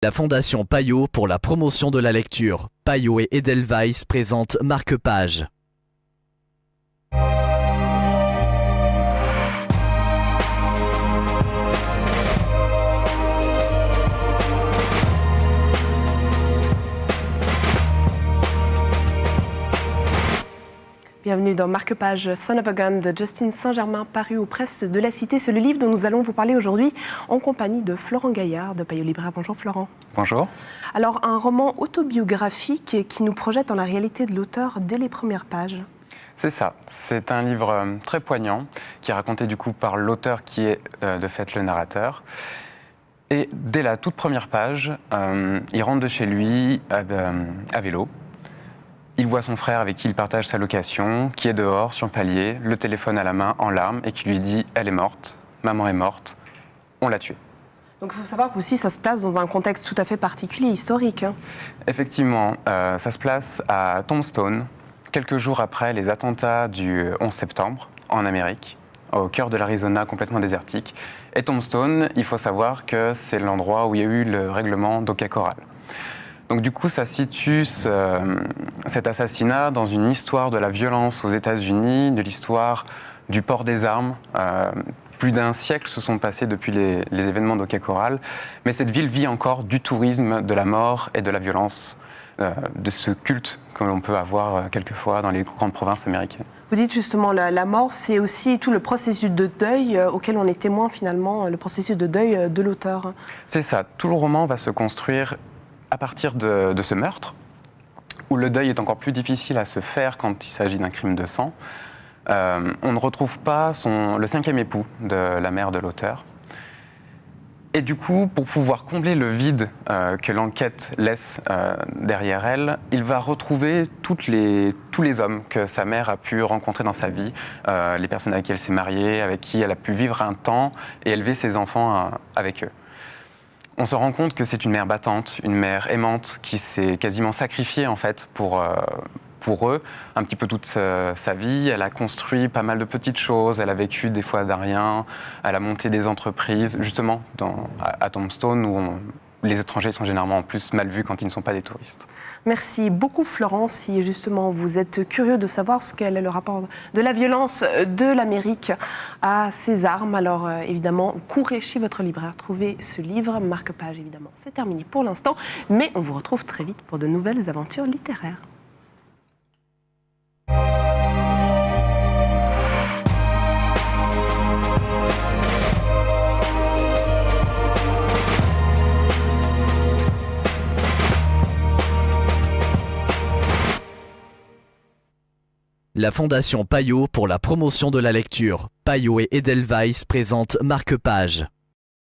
La Fondation Payot pour la promotion de la lecture. Payot et Edelweiss présentent Marque-Page. Bienvenue dans Marque-Page, Son of a Gun de Justine Saint-Germain, paru aux presses de la Cité. C'est le livre dont nous allons vous parler aujourd'hui en compagnie de Florent Gaillard de Payot Libraire. Bonjour Florent. Bonjour. Alors, un roman autobiographique qui nous projette dans la réalité de l'auteur dès les premières pages. C'est ça. C'est un livre très poignant qui est raconté du coup par l'auteur qui est de fait le narrateur. Et dès la toute première page, il rentre de chez lui à vélo. Il voit son frère avec qui il partage sa location, qui est dehors, sur le palier, le téléphone à la main, en larmes, et qui lui dit « Elle est morte, maman est morte, on l'a tuée ». Donc il faut savoir qu'aussi ça se place dans un contexte tout à fait particulier, historique. Effectivement, ça se place à Tombstone, quelques jours après les attentats du 11 septembre, en Amérique, au cœur de l'Arizona, complètement désertique. Et Tombstone, il faut savoir que c'est l'endroit où il y a eu le règlement d'Oka Corral. Donc du coup, ça situe cet assassinat dans une histoire de la violence aux États-Unis, de l'histoire du port des armes. Plus d'un siècle se sont passés depuis les événements d'Oka Corral, mais cette ville vit encore du tourisme, de la mort et de la violence, de ce culte que l'on peut avoir quelquefois dans les grandes provinces américaines. Vous dites justement la mort, c'est aussi tout le processus de deuil auquel on est témoin finalement, le processus de deuil de l'auteur. C'est ça, tout le roman va se construire à partir de ce meurtre, où le deuil est encore plus difficile à se faire quand il s'agit d'un crime de sang. On ne retrouve pas le cinquième époux de la mère de l'auteur. Et du coup, pour pouvoir combler le vide que l'enquête laisse derrière elle, il va retrouver tous les hommes que sa mère a pu rencontrer dans sa vie, les personnes avec qui elle s'est mariée, avec qui elle a pu vivre un temps et élever ses enfants avec eux. On se rend compte que c'est une mère battante, une mère aimante qui s'est quasiment sacrifiée en fait pour eux, un petit peu toute sa vie. Elle a construit pas mal de petites choses, elle a vécu des fois d'un rien, elle a monté des entreprises, justement à Tombstone où les étrangers sont généralement en plus mal vus quand ils ne sont pas des touristes. Merci beaucoup Florent. Si justement vous êtes curieux de savoir ce qu'est le rapport de la violence de l'Amérique à ses armes, alors évidemment, courez chez votre libraire, trouvez ce livre, Marque-Page évidemment. C'est terminé pour l'instant, mais on vous retrouve très vite pour de nouvelles aventures littéraires. La Fondation Payot pour la promotion de la lecture. Payot et Edelweiss présentent Marque-Page.